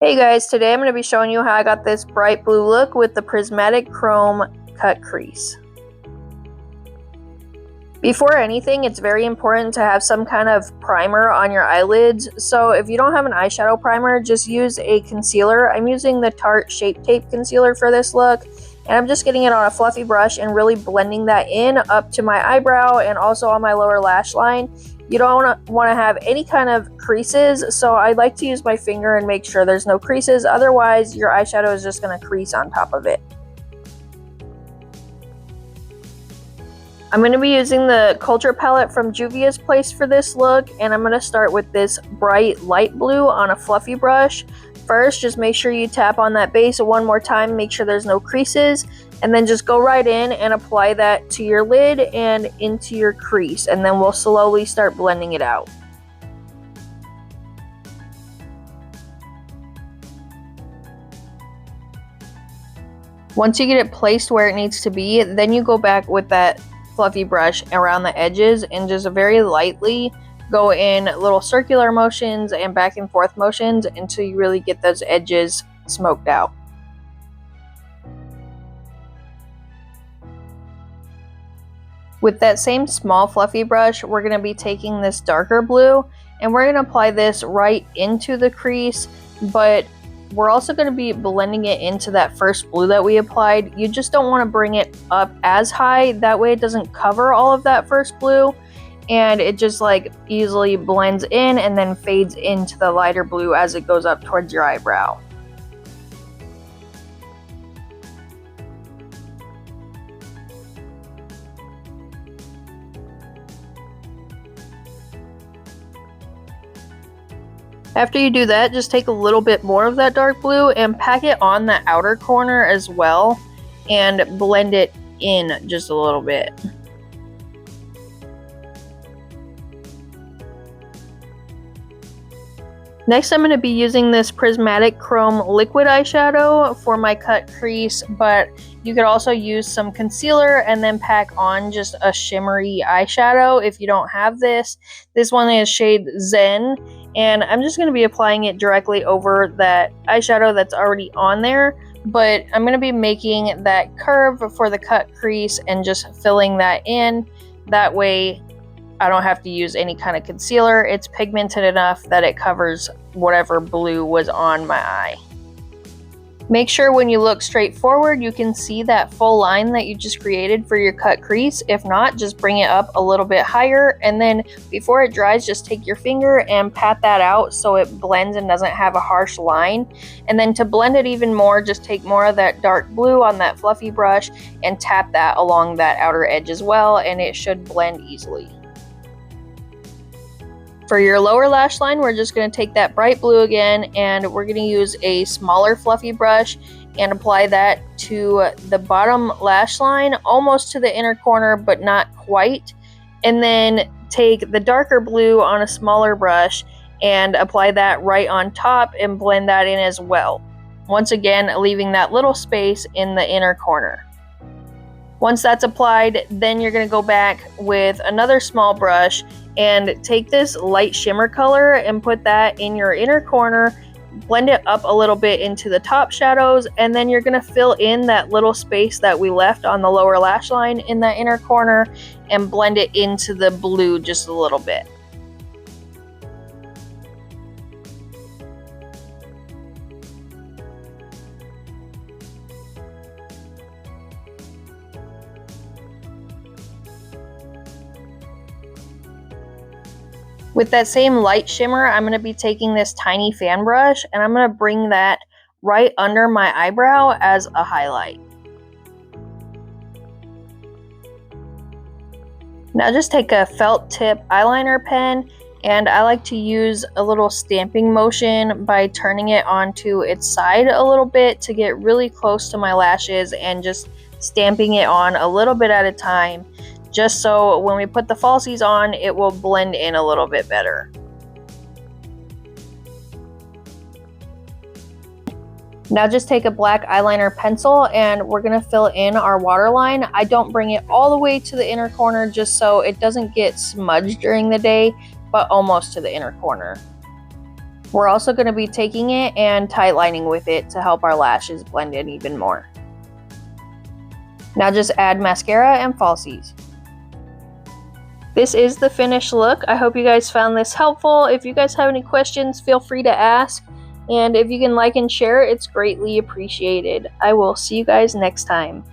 Hey guys, today I'm going to be showing you how I got this bright blue look with the prismatic chrome cut crease. Before anything, it's very important to have some kind of primer on your eyelids. So if you don't have an eyeshadow primer, just use a concealer. I'm using the Tarte Shape Tape Concealer for this look. And I'm just getting it on a fluffy brush and really blending that in up to my eyebrow and also on my lower lash line. You don't want to have any kind of creases, so I like to use my finger and make sure there's no creases. Otherwise, your eyeshadow is just going to crease on top of it. I'm going to be using the Culture palette from Juvia's Place for this look, and I'm going to start with this bright light blue on a fluffy brush. First, just make sure you tap on that base one more time, make sure there's no creases, and then just go right in and apply that to your lid and into your crease, and then we'll slowly start blending it out. Once you get it placed where it needs to be, then you go back with that fluffy brush around the edges and just very lightly go in little circular motions and back and forth motions until you really get those edges smoked out. With that same small fluffy brush, we're going to be taking this darker blue and we're going to apply this right into the crease, but we're also going to be blending it into that first blue that we applied. You just don't want to bring it up as high, that way it doesn't cover all of that first blue and it just like easily blends in and then fades into the lighter blue as it goes up towards your eyebrow. After you do that, just take a little bit more of that dark blue and pack it on the outer corner as well and blend it in just a little bit. Next, I'm going to be using this prismatic chrome liquid eyeshadow for my cut crease, but you could also use some concealer and then pack on just a shimmery eyeshadow if you don't have this. This one is shade Zen, and I'm just going to be applying it directly over that eyeshadow that's already on there, but I'm going to be making that curve for the cut crease and just filling that in. That way I don't have to use any kind of concealer. It's pigmented enough that it covers whatever blue was on my eye. Make sure when you look straight forward, you can see that full line that you just created for your cut crease. If not, just bring it up a little bit higher, and then before it dries, just take your finger and pat that out so it blends and doesn't have a harsh line. And then to blend it even more, just take more of that dark blue on that fluffy brush and tap that along that outer edge as well, and it should blend easily. For your lower lash line, we're just going to take that bright blue again and we're going to use a smaller fluffy brush and apply that to the bottom lash line, almost to the inner corner, but not quite. And then take the darker blue on a smaller brush and apply that right on top and blend that in as well. Once again, leaving that little space in the inner corner. Once that's applied, then you're going to go back with another small brush and take this light shimmer color and put that in your inner corner, blend it up a little bit into the top shadows, and then you're going to fill in that little space that we left on the lower lash line in that inner corner and blend it into the blue just a little bit. With that same light shimmer, I'm going to be taking this tiny fan brush and I'm going to bring that right under my eyebrow as a highlight. Now just take a felt tip eyeliner pen, and I like to use a little stamping motion by turning it onto its side a little bit to get really close to my lashes and just stamping it on a little bit at a time, just so when we put the falsies on, it will blend in a little bit better. Now just take a black eyeliner pencil and we're going to fill in our waterline. I don't bring it all the way to the inner corner just so it doesn't get smudged during the day, but almost to the inner corner. We're also going to be taking it and tightlining with it to help our lashes blend in even more. Now just add mascara and falsies. This is the finished look. I hope you guys found this helpful. If you guys have any questions, feel free to ask. And if you can like and share, it's greatly appreciated. I will see you guys next time.